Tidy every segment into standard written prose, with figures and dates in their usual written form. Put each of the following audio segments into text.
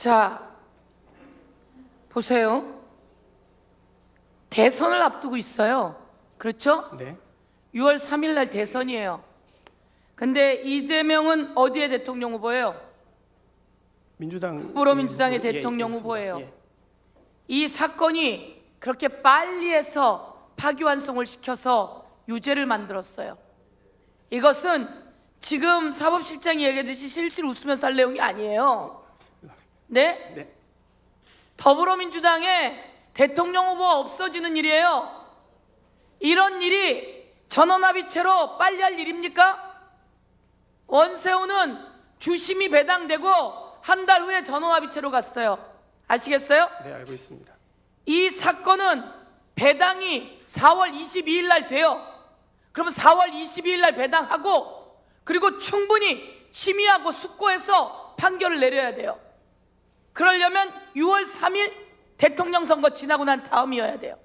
자, 보세요. 대선을 앞두고 있어요. 그렇죠? 네. 6월 3일 날 대선이에요. 근데 이재명은 어디의 대통령 후보예요? 민주당 더불어민주당의 후보, 대통령 그렇습니다. 후보예요. 예. 이 사건이 그렇게 빨리 해서 파기환송을 시켜서 유죄를 만들었어요. 이것은 지금 사법실장이 얘기했듯이 실실 웃으면서 할 내용이 아니에요. 네? 네. 더불어민주당의 대통령 후보가 없어지는 일이에요. 이런 일이 전원합의체로 빨리 할 일입니까? 원세훈은 주심이 배당되고 한 달 후에 전원합의체로 갔어요. 아시겠어요? 네, 알고 있습니다. 이 사건은 배당이 4월 22일 날 돼요. 그러면 4월 22일 날 배당하고 그리고 충분히 심의하고 숙고해서 판결을 내려야 돼요. 그러려면 6월 3일 대통령 선거 지나고 난 다음이어야 돼요.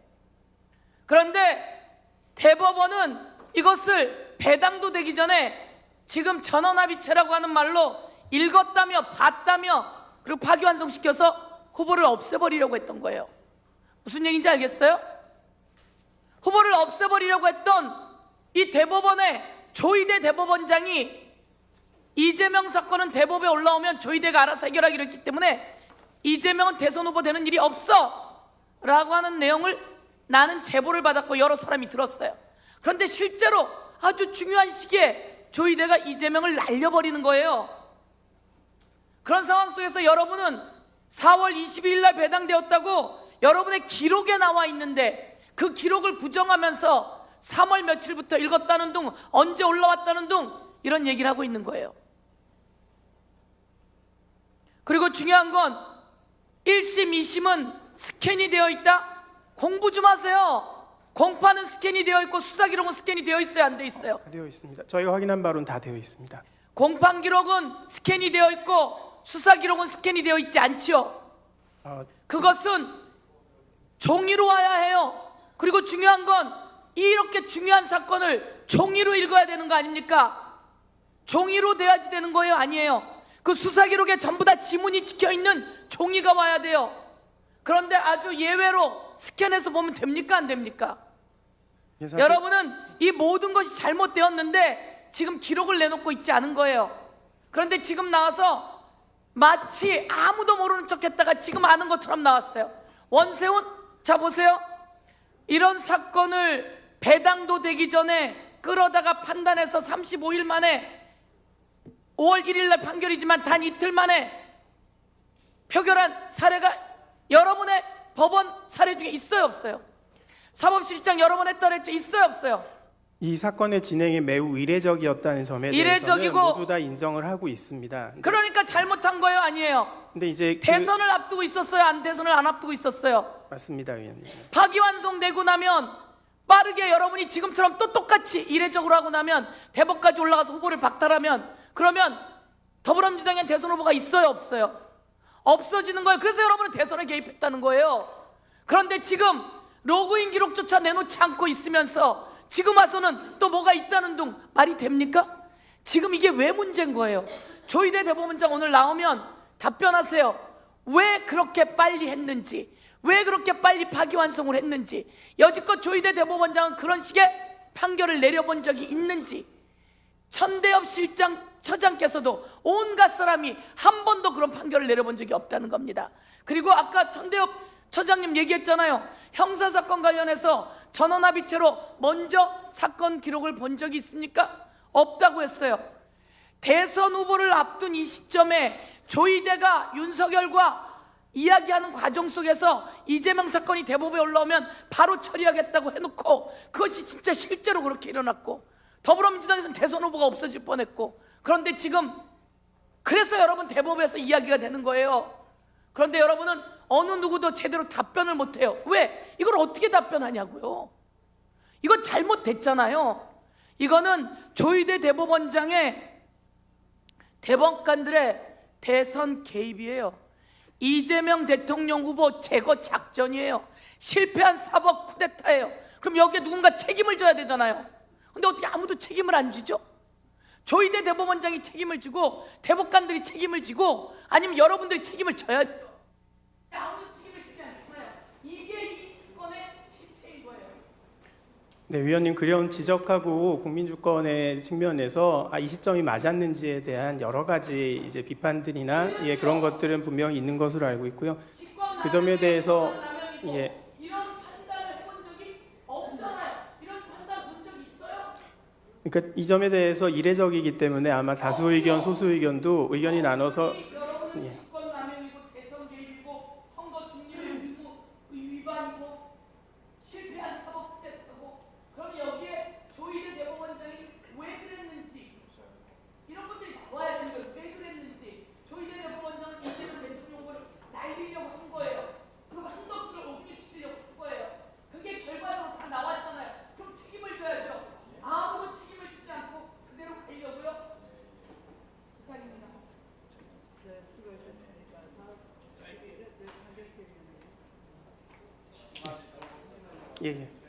그런데 대법원은 이것을 배당도 되기 전에 지금 전원합의체라고 하는 말로 읽었다며 봤다며 그리고 파기환송시켜서 후보를 없애버리려고 했던 거예요. 무슨 얘기인지 알겠어요? 후보를 없애버리려고 했던 이 대법원의 조희대 대법원장이 이재명 사건은 대법에 올라오면 조희대가 알아서 해결하기로 했기 때문에 이재명은 대선 후보 되는 일이 없어 라고 하는 내용을 나는 제보를 받았고 여러 사람이 들었어요. 그런데 실제로 아주 중요한 시기에 조희대가 이재명을 날려버리는 거예요. 그런 상황 속에서 여러분은 4월 22일 날 배당되었다고 여러분의 기록에 나와 있는데 그 기록을 부정하면서 3월 며칠부터 읽었다는 둥 언제 올라왔다는 둥 이런 얘기를 하고 있는 거예요. 그리고 중요한 건 1심, 2심은 스캔이 되어 있다? 공부 좀 하세요. 공판은 스캔이 되어 있고 수사기록은 스캔이 되어 있어요? 안 되어 있어요? 다 되어 있습니다. 저희가 확인한 바로는 다 되어 있습니다. 공판 기록은 스캔이 되어 있고 수사기록은 스캔이 되어 있지 않지요? 그것은 종이로 와야 해요. 그리고 중요한 건 이렇게 중요한 사건을 종이로 읽어야 되는 거 아닙니까? 종이로 돼야지 되는 거예요? 아니에요. 그 수사기록에 전부 다 지문이 찍혀있는 종이가 와야 돼요. 그런데 아주 예외로 스캔해서 보면 됩니까? 안 됩니까? 예, 사실... 여러분은 이 모든 것이 잘못되었는데 지금 기록을 내놓고 있지 않은 거예요. 그런데 지금 나와서 마치 아무도 모르는 척 했다가 지금 아는 것처럼 나왔어요. 원세훈, 자 보세요. 이런 사건을 배당도 되기 전에 끌어다가 판단해서 35일 만에 5월 1일 날 판결이지만 단 이틀 만에 표결한 사례가 여러분의 법원 사례 중에 있어요, 없어요? 사법실장 여러 번 했다 그랬죠? 있어요, 없어요? 이 사건의 진행이 매우 이례적이었다는 점에 대해서는 모두 다 인정을 하고 있습니다. 그러니까 잘못한 거예요, 아니에요? 근데 이제 대선을 앞두고 있었어요, 안 대선을 안 앞두고 있었어요? 맞습니다, 의원님. 파기환송되고 나면 빠르게 여러분이 지금처럼 또 똑같이 이례적으로 하고 나면 대법까지 올라가서 후보를 박탈하면 그러면 더불어민주당에 대선 후보가 있어요, 없어요? 없어지는 거예요. 그래서 여러분은 대선에 개입했다는 거예요. 그런데 지금 로그인 기록조차 내놓지 않고 있으면서 지금 와서는 또 뭐가 있다는 둥 말이 됩니까? 지금 이게 왜 문제인 거예요? 조희대 대법원장 오늘 나오면 답변하세요. 왜 그렇게 빨리 했는지, 왜 그렇게 빨리 파기환송을 했는지, 여지껏 조희대 대법원장은 그런 식의 판결을 내려본 적이 있는지, 천대엽 처장께서도 온갖 사람이 한 번도 그런 판결을 내려본 적이 없다는 겁니다. 그리고 아까 천대엽 처장님 얘기했잖아요. 형사사건 관련해서 전원합의체로 먼저 사건 기록을 본 적이 있습니까? 없다고 했어요. 대선 후보를 앞둔 이 시점에 조희대가 윤석열과 이야기하는 과정 속에서 이재명 사건이 대법에 올라오면 바로 처리하겠다고 해놓고 그것이 진짜 실제로 그렇게 일어났고 더불어민주당에서는 대선 후보가 없어질 뻔했고 그런데 지금 그래서 여러분 대법에서 이야기가 되는 거예요. 그런데 여러분은 어느 누구도 제대로 답변을 못해요. 왜? 이걸 어떻게 답변하냐고요. 이건 잘못됐잖아요. 이거는 조희대 대법원장의 대법관들의 대선 개입이에요. 이재명 대통령 후보 제거 작전이에요. 실패한 사법 쿠데타예요. 그럼 여기에 누군가 책임을 져야 되잖아요. 근데 어떻게 아무도 책임을 안 지죠? 조희대 대법원장이 책임을 지고 대법관들이 책임을 지고 아니면 여러분들이 책임을 져야죠. 아무도 책임을 지지 않잖아요. 이게 이 사건의 실체인 거예요. 네, 위원님 그런 지적하고 국민주권의 측면에서 이 시점이 맞았는지에 대한 여러 가지 이제 비판들이나 예, 그런 것들은 분명히 있는 것으로 알고 있고요. 그 점에 대해서 예, 이런 판단을 해본 적이 없잖아요. 이런 판단 본 적이 있어요? 그러니까 이 점에 대해서 이례적이기 때문에 아마 다수 의견, 소수 의견도 의견이 나눠서 여러분은 예. 직권남용이고 대선 개입이고 선거 중립 의무 위반이고 실패한 사법 투대하고 그럼 여기에 조희대 대법원장이 왜 그랬는지 이런 것들이 나와야 되는 거예요. 왜 그랬는지 조희대 대법원장은 이재명 대통령 후보를 날리려고 한 거예요. 그리고 한덕수를 옥죄시키려고 한 거예요. 그게 결과적으로 다 나왔잖아요. 그럼 책임을 져야죠. 아무도 책임을 지지 않고 그대로 가려고요. 이상입니다. 예, 예.